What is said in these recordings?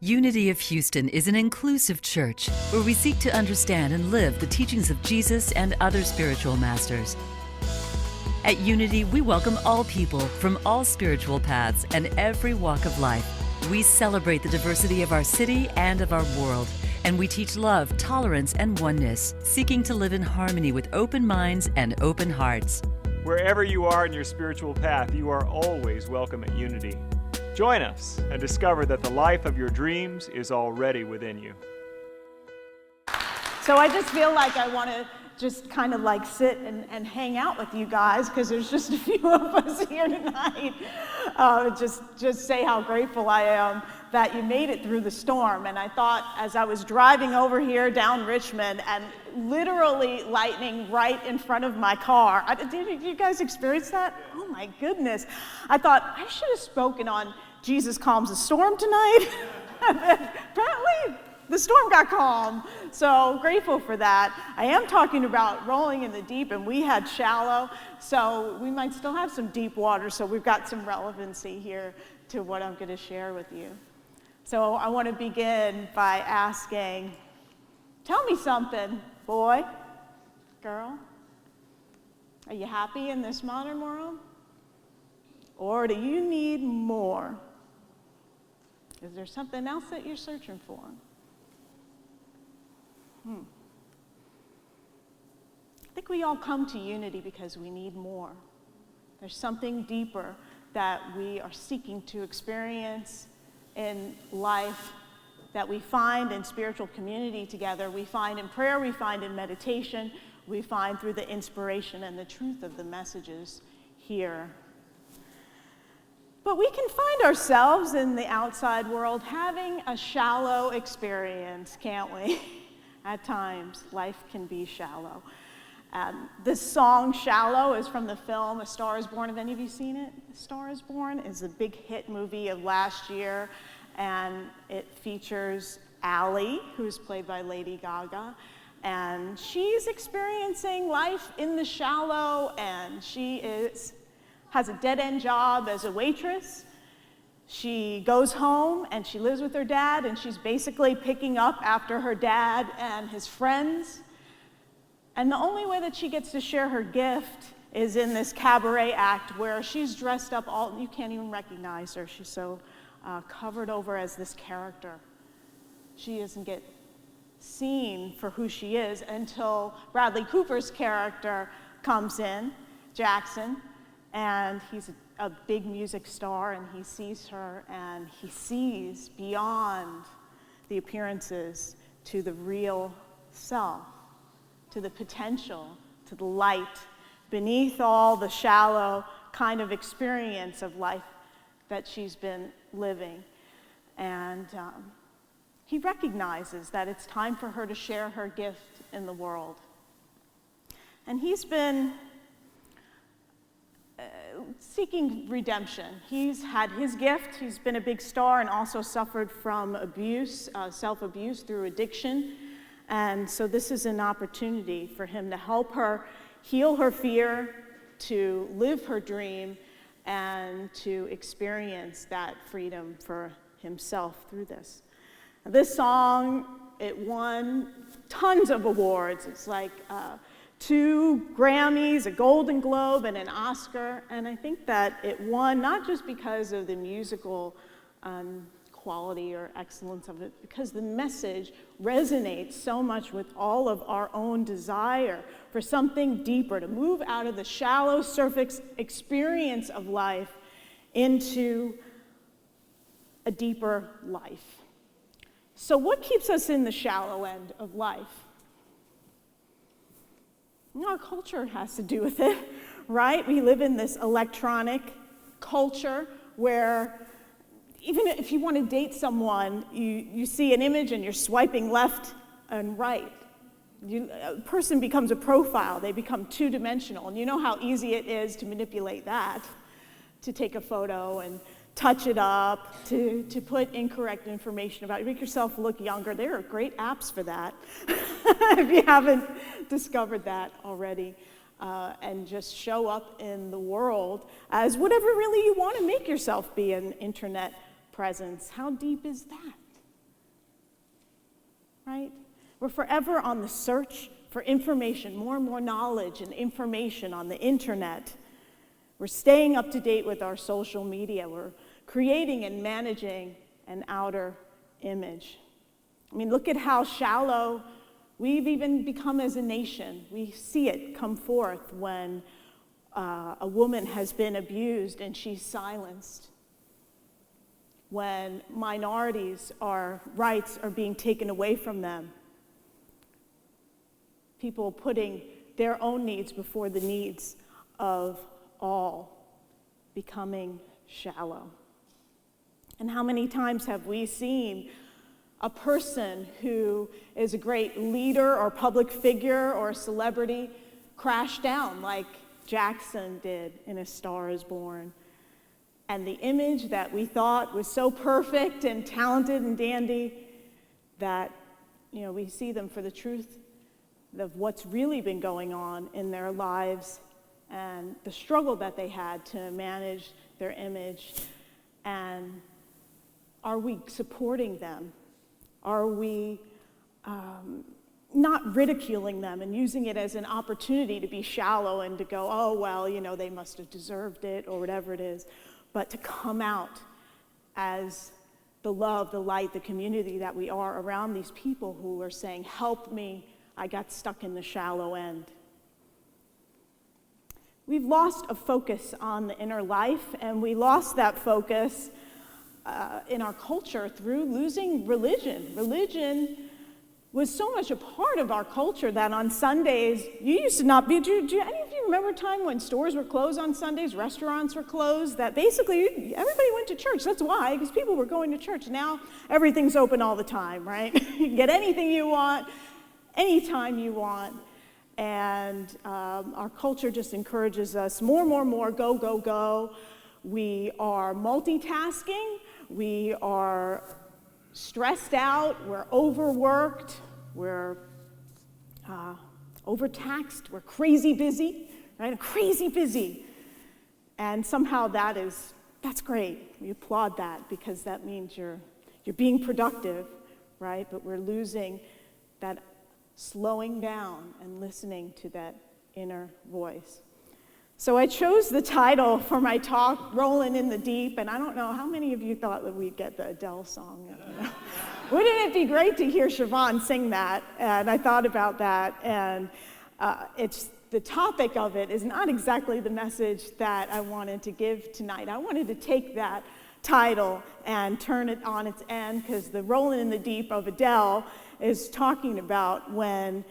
Unity of Houston is an inclusive church where we seek to understand and live the teachings of Jesus and other spiritual masters. At Unity, we welcome all people from all spiritual paths and every walk of life. We celebrate the diversity of our city and of our world, and we teach love, tolerance, and oneness, seeking to live in harmony with open minds and open hearts. Wherever you are in your spiritual path, you are always welcome at Unity. Join us and discover that the life of your dreams is already within you. So I just feel like I want to just kind of like sit and hang out with you guys, because there's just a few of us here tonight. Just say how grateful I am that you made it through the storm. And I thought, as I was driving over here down Richmond and literally lightning right in front of my car. Did you guys experience that? Oh my goodness. I thought I should have spoken on Jesus calms the storm tonight. Apparently the storm got calm. So grateful for that. I am talking about rolling in the deep, and we had shallow, so we might still have some deep water, so we've got some relevancy here to what I'm going to share with you. So I want to begin by asking, tell me something, boy, girl. Are you happy in this modern world? Or do you need more? Is there something else that you're searching for? I think we all come to Unity because we need more. There's something deeper that we are seeking to experience in life, that we find in spiritual community together, we find in prayer, we find in meditation, we find through the inspiration and the truth of the messages here. But we can find ourselves in the outside world having a shallow experience, can't we? At times, life can be shallow. This song, Shallow, is from the film A Star is Born. Have any of you seen it? A Star is Born is a big hit movie of last year, and it features Allie, who's played by Lady Gaga, and she's experiencing life in the shallow, and she has a dead-end job as a waitress. She goes home and she lives with her dad, and she's basically picking up after her dad and his friends. And the only way that she gets to share her gift is in this cabaret act where she's dressed up you can't even recognize her. She's so covered over as this character. She doesn't get seen for who she is until Bradley Cooper's character comes in, Jackson, and he's a big music star, and he sees her, and he sees beyond the appearances to the real self, to the potential, to the light, beneath all the shallow kind of experience of life that she's been living. And he recognizes that it's time for her to share her gift in the world. And he's been seeking redemption. He's had his gift. He's been a big star and also suffered from abuse, self-abuse through addiction. And so this is an opportunity for him to help her heal her fear, to live her dream, and to experience that freedom for himself through this. This song, it won tons of awards. It's like 2 Grammys, a Golden Globe, and an Oscar. And I think that it won not just because of the musical quality or excellence of it, because the message resonates so much with all of our own desire for something deeper, to move out of the shallow surface experience of life into a deeper life. So what keeps us in the shallow end of life? Our culture has to do with it, right? We live in this electronic culture where even if you want to date someone, you see an image and you're swiping left and right. A person becomes a profile. They become two-dimensional. And you know how easy it is to manipulate that, to take a photo and touch it up, to put incorrect information about you, make yourself look younger. There are great apps for that, if you haven't discovered that already. And just show up in the world as whatever really you want to make yourself be, an internet presence. How deep is that? right? We're forever on the search for information, more and more knowledge and information on the internet. We're staying up to date with our social media. We're creating and managing an outer image. I mean, look at how shallow we've even become as a nation. We see it come forth when a woman has been abused and she's silenced. When minorities' rights are being taken away from them. People putting their own needs before the needs of all, becoming shallow. And how many times have we seen a person who is a great leader or public figure or celebrity crash down like Jackson did in A Star is Born? And the image that we thought was so perfect and talented and dandy, that, we see them for the truth of what's really been going on in their lives and the struggle that they had to manage their image. And are we supporting them? Are we not ridiculing them and using it as an opportunity to be shallow and to go, oh, well, they must have deserved it or whatever it is, but to come out as the love, the light, the community that we are around these people who are saying, help me, I got stuck in the shallow end. We've lost a focus on the inner life, and we lost that focus in our culture through losing religion. Religion was so much a part of our culture that on Sundays, you used to not be, do any of you remember a time when stores were closed on Sundays, restaurants were closed, that basically everybody went to church? That's why, because people were going to church. Now everything's open all the time, right? You can get anything you want, anytime you want. And our culture just encourages us more, go, go, go. We are multitasking. We are stressed out. We're overworked. We're overtaxed. We're crazy busy, right? Crazy busy. And somehow that's great. We applaud that because that means you're being productive, right? But we're losing that slowing down and listening to that inner voice. So I chose the title for my talk, Rolling in the Deep, and I don't know how many of you thought that we'd get the Adele song. Wouldn't it be great to hear Siobhan sing that? And I thought about that, and the topic of it is not exactly the message that I wanted to give tonight. I wanted to take that title and turn it on its end, because the Rolling in the Deep of Adele is talking about when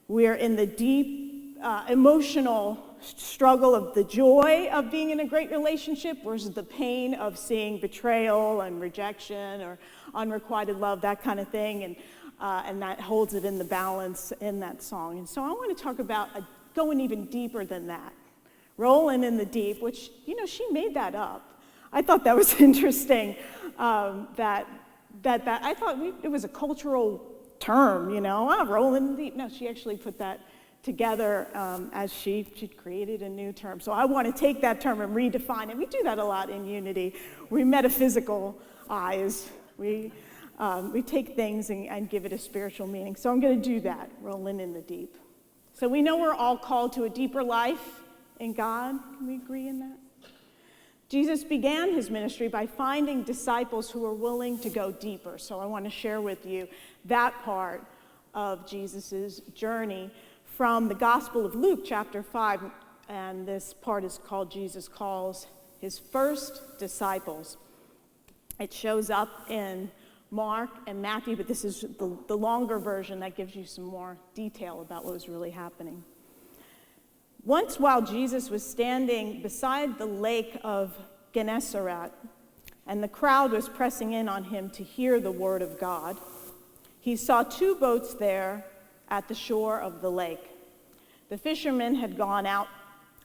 we're in the deep emotional struggle of the joy of being in a great relationship versus the pain of seeing betrayal and rejection or unrequited love, that kind of thing, and that holds it in the balance in that song. And so I want to talk about going even deeper than that, Rolling in the Deep, which, she made that up. I thought that was interesting, that I thought it was a cultural term, rolling in the deep. No, she actually put that together as she created a new term. So I want to take that term and redefine it. We do that a lot in Unity. We metaphysical eyes. We take things and give it a spiritual meaning. So I'm going to do that, rolling in the deep. So we know we're all called to a deeper life in God. Can we agree in that? Jesus began his ministry by finding disciples who were willing to go deeper. So I want to share with you that part of Jesus' journey from the Gospel of Luke, chapter 5. And this part is called Jesus Calls His First Disciples. It shows up in Mark and Matthew, but this is the longer version that gives you some more detail about what was really happening. Once, while Jesus was standing beside the lake of Gennesaret, and the crowd was pressing in on him to hear the word of God, he saw two boats there at the shore of the lake. The fishermen had gone out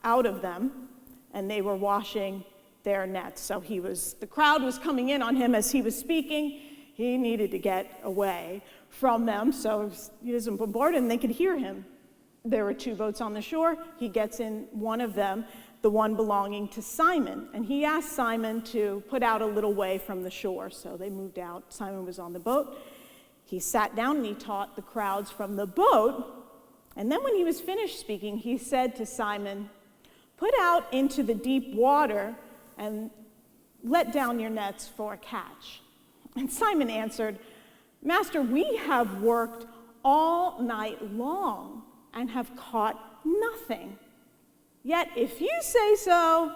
of them, and they were washing their nets. So the crowd was coming in on him as he was speaking. He needed to get away from them, so he doesn't bombard, and they could hear him. There were two boats on the shore. He gets in one of them, the one belonging to Simon. And he asked Simon to put out a little way from the shore. So they moved out. Simon was on the boat. He sat down and he taught the crowds from the boat. And then when he was finished speaking, he said to Simon, "Put out into the deep water and let down your nets for a catch." And Simon answered, "Master, we have worked all night long and have caught nothing. Yet if you say so,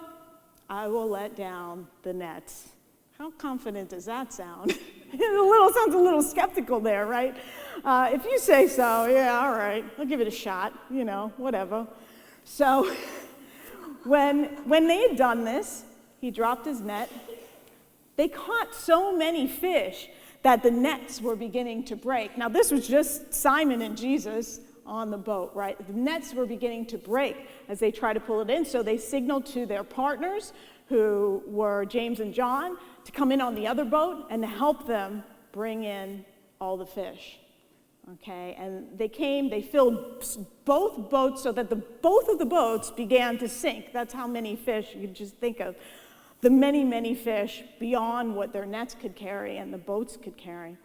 I will let down the nets." How confident does that sound? Sounds a little skeptical there, right? If you say so, yeah, all right, I'll give it a shot, whatever. So when they had done this, he dropped his net. They caught so many fish that the nets were beginning to break. Now, this was just Simon and Jesus on the boat, right? The nets were beginning to break as they tried to pull it in, so they signaled to their partners, who were James and John, to come in on the other boat and to help them bring in all the fish. Okay, and they filled both boats so that both of the boats began to sink. That's how many fish. You can just think of the many, many fish beyond what their nets could carry and the boats could carry.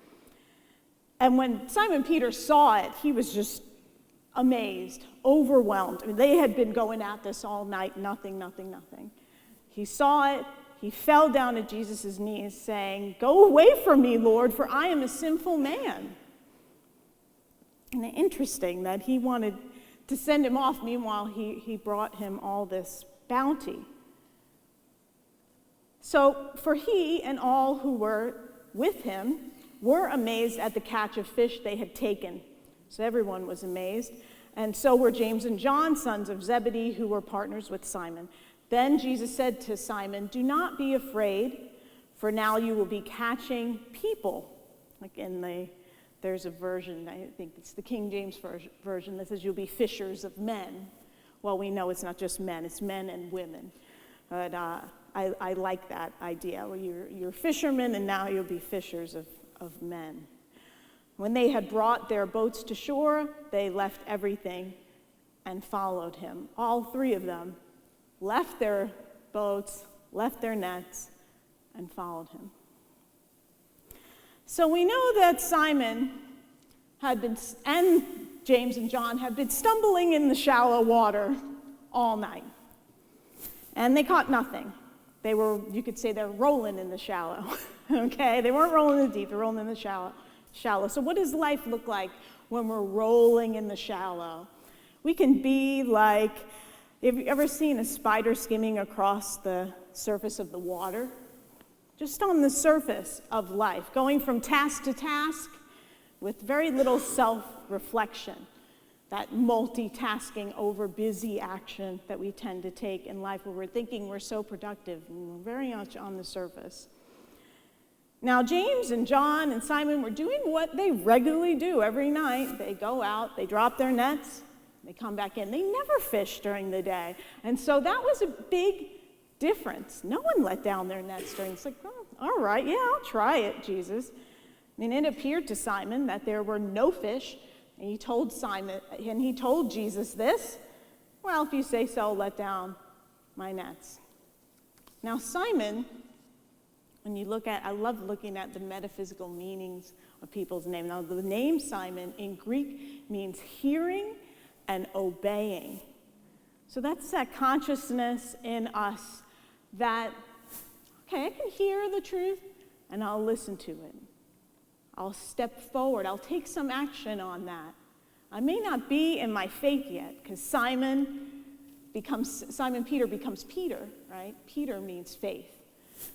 And when Simon Peter saw it, he was just amazed, overwhelmed. I mean, they had been going at this all night, nothing. He saw it. He fell down at Jesus' knees saying, "Go away from me, Lord, for I am a sinful man." And interesting that he wanted to send him off. Meanwhile, he brought him all this bounty. So for he and all who were with him were amazed at the catch of fish they had taken. So everyone was amazed. And so were James and John, sons of Zebedee, who were partners with Simon. Then Jesus said to Simon, "Do not be afraid, for now you will be catching people." Like there's a version, I think it's the King James version, that says you'll be fishers of men. Well, we know it's not just men, it's men and women. But I like that idea. Well, you're fishermen, and now you'll be fishers of men. When they had brought their boats to shore, they left everything and followed him. All three of them left their boats, left their nets, and followed him. So we know that Simon and James and John had been stumbling in the shallow water all night. And they caught nothing. You could say they're rolling in the shallow. Okay? They weren't rolling in the deep, they're rolling in the shallow. So what does life look like when we're rolling in the shallow? We can be like, have you ever seen a spider skimming across the surface of the water? Just on the surface of life, going from task to task with very little self-reflection, that multitasking over busy action that we tend to take in life where we're thinking we're so productive and we're very much on the surface. Now, James and John and Simon were doing what they regularly do every night. They go out, they drop their nets, they come back in. They never fish during the day. And so that was a big difference. No one let down their nets during. It's like, oh, all right, yeah, I'll try it, Jesus. I mean, it appeared to Simon that there were no fish, and he told Jesus this. "Well, if you say so, let down my nets." Now, Simon, when you I love looking at the metaphysical meanings of people's names. Now, the name Simon in Greek means hearing and obeying. So that's that consciousness in us that, okay, I can hear the truth and I'll listen to it. I'll step forward. I'll take some action on that. I may not be in my faith yet, because Simon Peter becomes Peter, right? Peter means faith.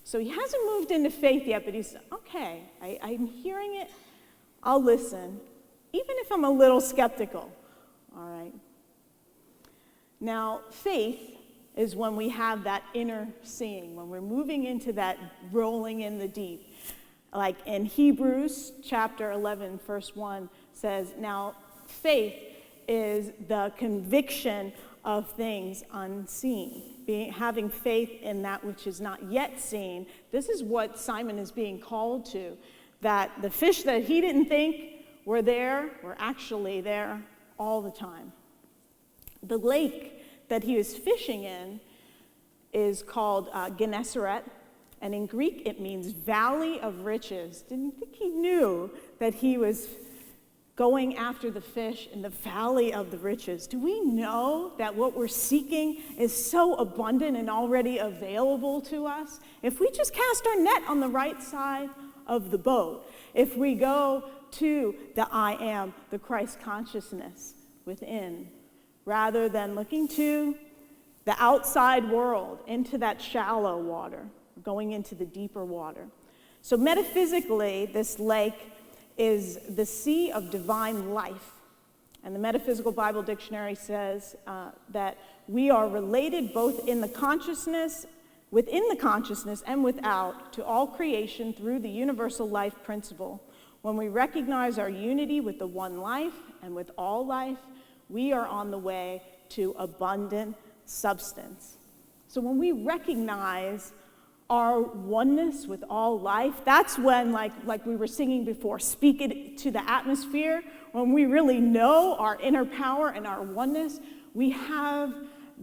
So he hasn't moved into faith yet, but he's, okay, I'm hearing it. I'll listen, even if I'm a little skeptical, all right? Now, faith is when we have that inner seeing, when we're moving into that rolling in the deep. Like in Hebrews chapter 11, verse 1 says, now faith is the conviction of things unseen. Having faith in that which is not yet seen. This is what Simon is being called to, that the fish that he didn't think were there were actually there all the time. The lake that he was fishing in is called Gennesaret, And in Greek, it means valley of riches. Didn't think he knew that he was going after the fish in the valley of the riches. Do we know that what we're seeking is so abundant and already available to us? If we just cast our net on the right side of the boat, if we go to the I am, the Christ consciousness within, rather than looking to the outside world, into that shallow water, going into the deeper water. So metaphysically, this lake is the sea of divine life. And the Metaphysical Bible Dictionary says that we are related both in the consciousness, within the consciousness and without, to all creation through the universal life principle. When we recognize our unity with the one life and with all life, we are on the way to abundant substance. So when we recognize our oneness with all life, that's when, like we were singing before, speak it to the atmosphere. When we really know our inner power and our oneness, we have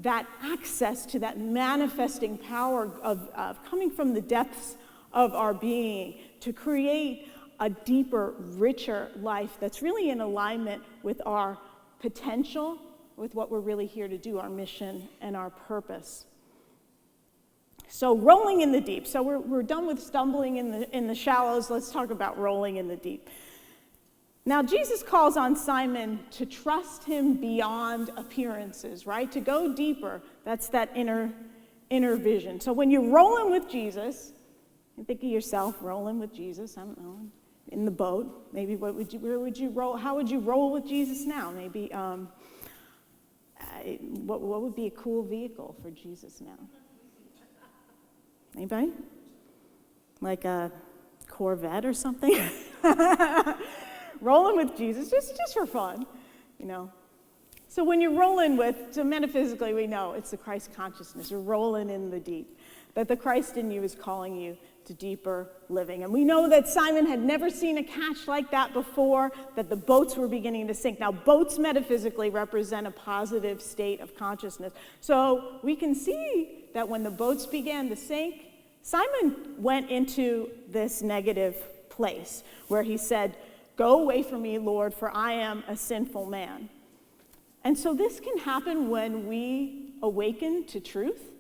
that access to that manifesting power of coming from the depths of our being to create a deeper, richer life that's really in alignment with our potential, with what we're really here to do, our mission and our purpose. So rolling in the deep. So we're done with stumbling in the shallows. Let's talk about rolling in the deep. Now, Jesus calls on Simon to trust him beyond appearances, right? To go deeper. That's that inner vision. So when you're rolling with Jesus, you think of yourself rolling with Jesus, I don't know, in the boat. Maybe where would you roll? How would you roll with Jesus now? Maybe what would be a cool vehicle for Jesus now? Anybody? Like a Corvette or something? Rolling with Jesus, just for fun, you know. So when you're rolling so metaphysically we know it's the Christ consciousness. You're rolling in the deep. That the Christ in you is calling you to deeper living. And we know that Simon had never seen a catch like that before, that the boats were beginning to sink. Now, boats metaphysically represent a positive state of consciousness. So we can see that when the boats began to sink, Simon went into this negative place where he said, "Go away from me, Lord, for I am a sinful man." And so this can happen when we awaken to truth,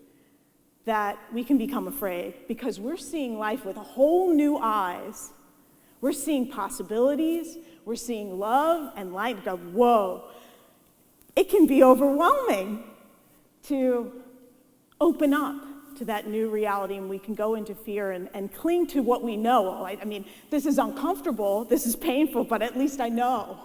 that we can become afraid because we're seeing life with whole new eyes. We're seeing possibilities, we're seeing love and light. Go, whoa. It can be overwhelming to open up to that new reality, and we can go into fear and cling to what we know. I mean, this is uncomfortable, this is painful, but at least I know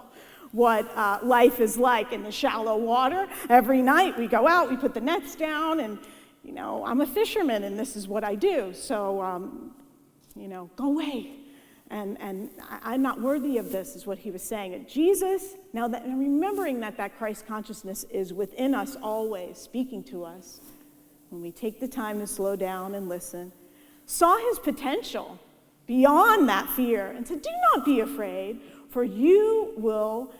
what life is like in the shallow water. Every night we go out, we put the nets down, and you know, I'm a fisherman and this is what I do. So, you know, go away. And I'm not worthy of this, is what he was saying. And Jesus, now that, and remembering that Christ consciousness is within us always, speaking to us, when we take the time to slow down and listen, saw his potential beyond that fear and said, "Do not be afraid, for you will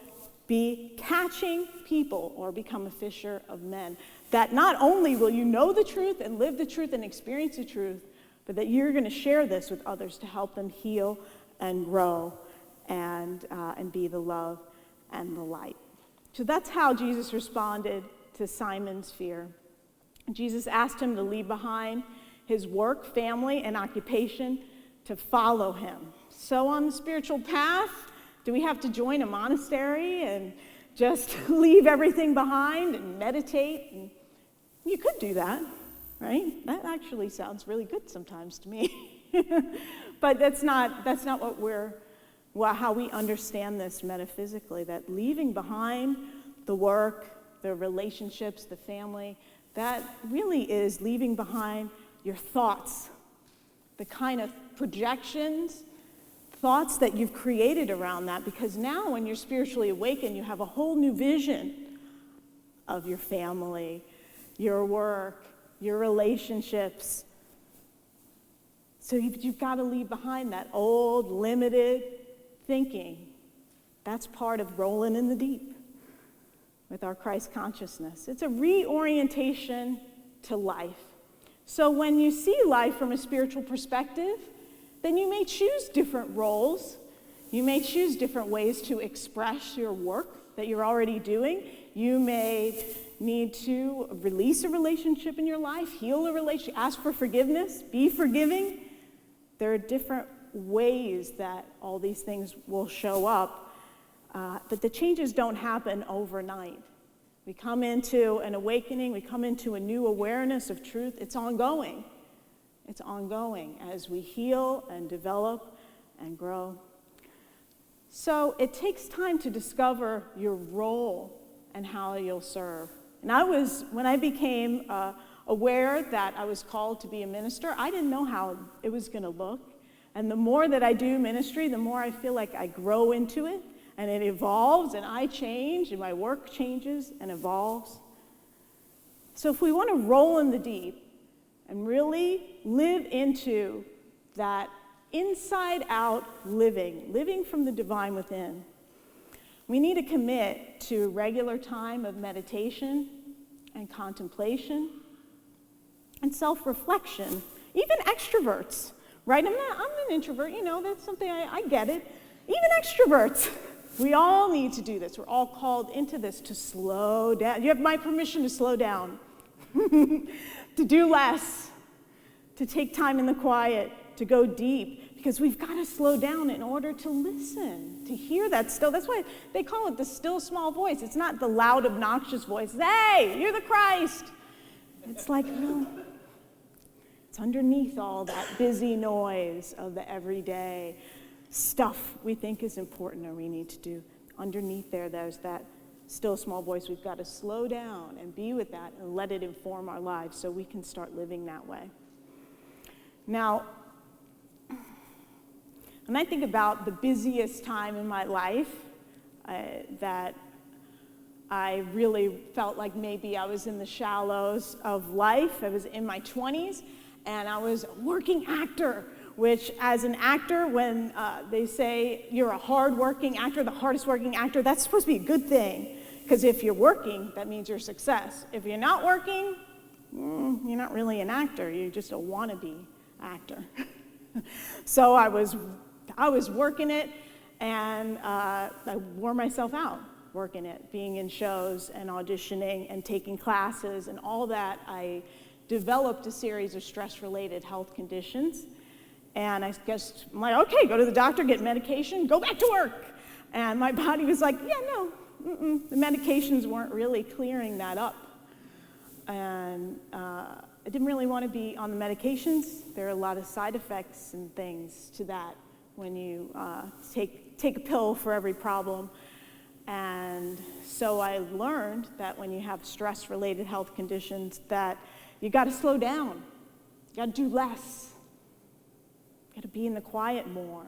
be catching people or become a fisher of men." That not only will you know the truth and live the truth and experience the truth, but that you're going to share this with others to help them heal and grow and be the love and the light. So that's how Jesus responded to Simon's fear. Jesus asked him to leave behind his work, family, and occupation to follow him. So on the spiritual path, do we have to join a monastery and just leave everything behind and meditate? And you could do that, right? That actually sounds really good sometimes to me. But that's not how we understand this metaphysically, that leaving behind the work, the relationships, the family, that really is leaving behind your thoughts, the kind of projections, thoughts that you've created around that, because now when you're spiritually awakened, you have a whole new vision of your family, your work, your relationships. So you've got to leave behind that old, limited thinking. That's part of rolling in the deep with our Christ consciousness. It's a reorientation to life. So when you see life from a spiritual perspective, then you may choose different roles. You may choose different ways to express your work that you're already doing. You may need to release a relationship in your life, heal a relationship, ask for forgiveness, be forgiving. There are different ways that all these things will show up, but the changes don't happen overnight. We come into an awakening, we come into a new awareness of truth. It's ongoing. It's ongoing as we heal and develop and grow. So it takes time to discover your role and how you'll serve. And when I became aware that I was called to be a minister, I didn't know how it was going to look. And the more that I do ministry, the more I feel like I grow into it, and it evolves, and I change, and my work changes and evolves. So if we want to roll in the deep and really live into that inside-out living from the divine within, we need to commit to regular time of meditation and contemplation and self-reflection. Even extroverts, right? I'm an introvert, that's something I get it. Even extroverts, we all need to do this. We're all called into this to slow down. You have my permission to slow down, to do less, to take time in the quiet, to go deep, because we've got to slow down in order to listen, to hear that still. That's why they call it the still small voice. It's not the loud, obnoxious voice. Hey, you're the Christ. It's like, no. It's underneath all that busy noise of the everyday stuff we think is important or we need to do. Underneath there's that still small voice. We've got to slow down and be with that and let it inform our lives so we can start living that way. Now, when I think about the busiest time in my life, that I really felt like maybe I was in the shallows of life. I was in my 20s, and I was a working actor, which as an actor, when they say you're a hard-working actor, the hardest working actor, that's supposed to be a good thing. Because if you're working, that means you're success. If you're not working, you're not really an actor. You're just a wannabe actor. So I was working it, and I wore myself out working it, being in shows and auditioning and taking classes and all that. I developed a series of stress-related health conditions, and I guess I'm like, okay, go to the doctor, get medication, go back to work. And my body was like, yeah, no, the medications weren't really clearing that up. And I didn't really want to be on the medications. There are a lot of side effects and things to that when you take a pill for every problem. And so I learned that when you have stress-related health conditions, that you got to slow down. You got to do less. You got to be in the quiet more,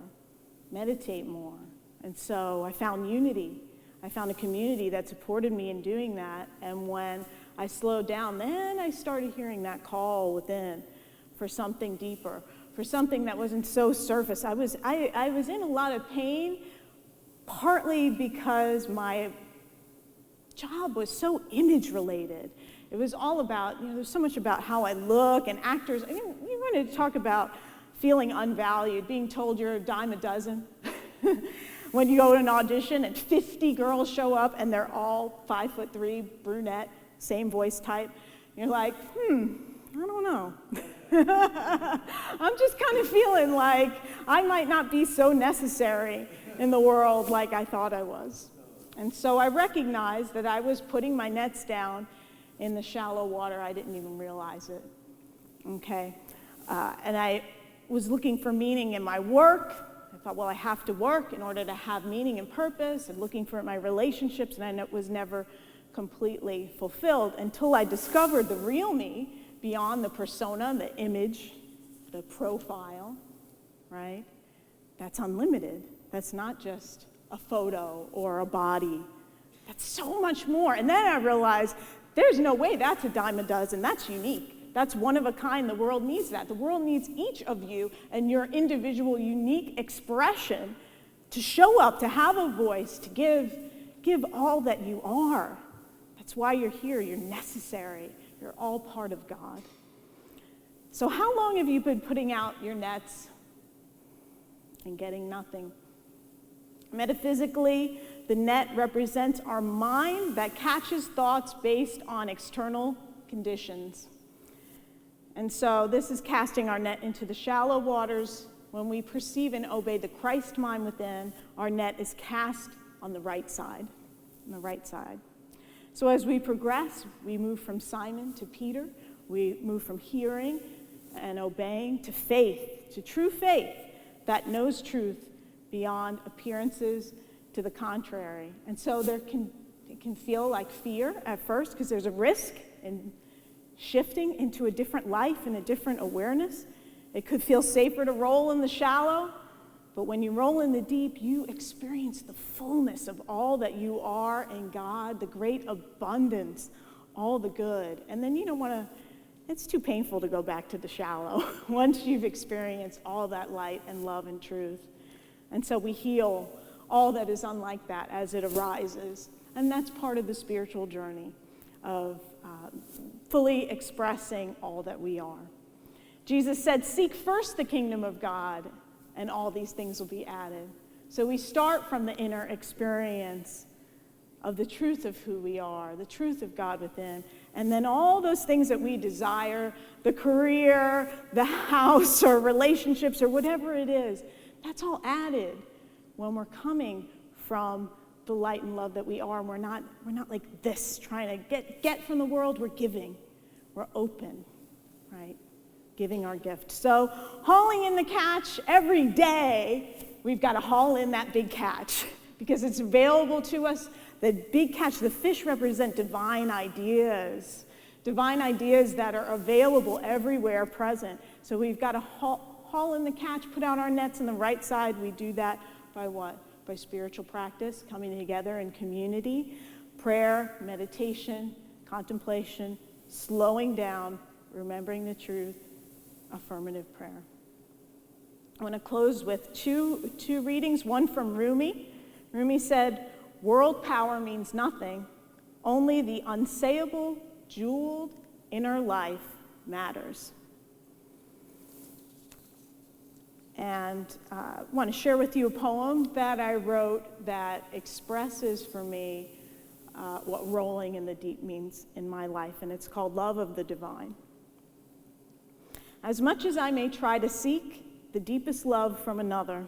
meditate more. And so I found unity. I found a community that supported me in doing that. And when I slowed down, then I started hearing that call within for something deeper, for something that wasn't so surface. I was in a lot of pain, partly because my job was so image-related. It was all about, there's so much about how I look, and actors, you wanted to talk about feeling unvalued, being told you're a dime a dozen. When you go to an audition and 50 girls show up and they're all 5'3", brunette, same voice type, you're like, I don't know. I'm just kind of feeling like I might not be so necessary in the world like I thought I was. And so I recognized that I was putting my nets down in the shallow water. I didn't even realize it, okay? And I was looking for meaning in my work. I thought, well, I have to work in order to have meaning and purpose, and looking for it in my relationships, and I was never completely fulfilled until I discovered the real me beyond the persona, the image, the profile, right? That's unlimited. That's not just a photo or a body. That's so much more. And then I realized there's no way that's a dime a dozen. That's unique. That's one of a kind. The world needs that. The world needs each of you and your individual unique expression to show up, to have a voice, to give all that you are. That's why you're here. You're necessary. You're all part of God. So how long have you been putting out your nets and getting nothing? Metaphysically, the net represents our mind that catches thoughts based on external conditions. And so this is casting our net into the shallow waters. When we perceive and obey the Christ mind within, our net is cast on the right side. So as we progress, we move from Simon to Peter. We move from hearing and obeying to faith, to true faith that knows truth beyond appearances to the contrary. And so it can feel like fear at first because there's a risk in shifting into a different life and a different awareness. It could feel safer to roll in the shallow, but when you roll in the deep, you experience the fullness of all that you are in God, the great abundance, all the good. And then you don't want to, it's too painful to go back to the shallow once you've experienced all that light and love and truth. And so we heal all that is unlike that as it arises. And that's part of the spiritual journey of fully expressing all that we are. Jesus said, "Seek first the kingdom of God, and all these things will be added." So we start from the inner experience of the truth of who we are, the truth of God within, and then all those things that we desire, the career, the house, or relationships, or whatever it is, that's all added when we're coming from the light and love that we are. And we're not like this, trying to get from the world. We're giving. We're open, right? Giving our gift. So hauling in the catch every day, we've got to haul in that big catch because it's available to us. The big catch, the fish represent divine ideas that are available everywhere present. So we've got to haul in the catch, put out our nets on the right side. We do that by what? By spiritual practice, coming together in community, prayer, meditation, contemplation, slowing down, remembering the truth, affirmative prayer. I want to close with two readings, one from Rumi. Rumi said, "World power means nothing. Only the unsayable, jeweled inner life matters." And I want to share with you a poem that I wrote that expresses for me what rolling in the deep means in my life, and it's called Love of the Divine. As much as I may try to seek the deepest love from another,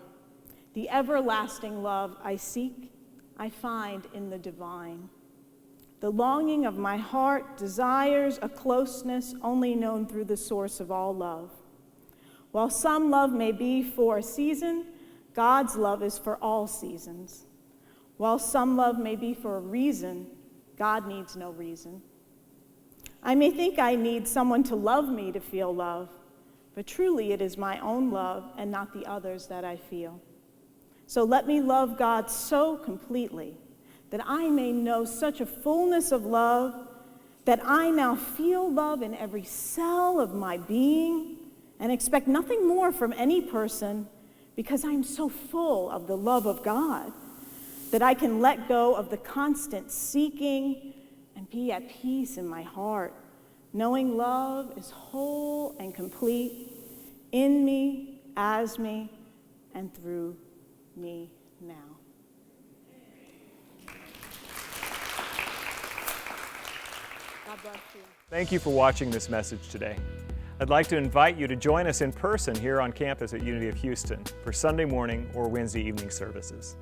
the everlasting love I seek, I find in the divine. The longing of my heart desires a closeness only known through the source of all love. While some love may be for a season, God's love is for all seasons. While some love may be for a reason, God needs no reason. I may think I need someone to love me to feel love, but truly it is my own love and not the others that I feel. So let me love God so completely that I may know such a fullness of love that I now feel love in every cell of my being and expect nothing more from any person because I'm so full of the love of God that I can let go of the constant seeking and be at peace in my heart, knowing love is whole and complete in me, as me, and through me now. God bless you. Thank you for watching this message today. I'd like to invite you to join us in person here on campus at Unity of Houston for Sunday morning or Wednesday evening services.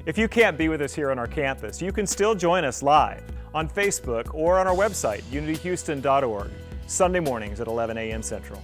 If you can't be with us here on our campus, you can still join us live on Facebook or on our website, unityhouston.org, Sunday mornings at 11 a.m. Central.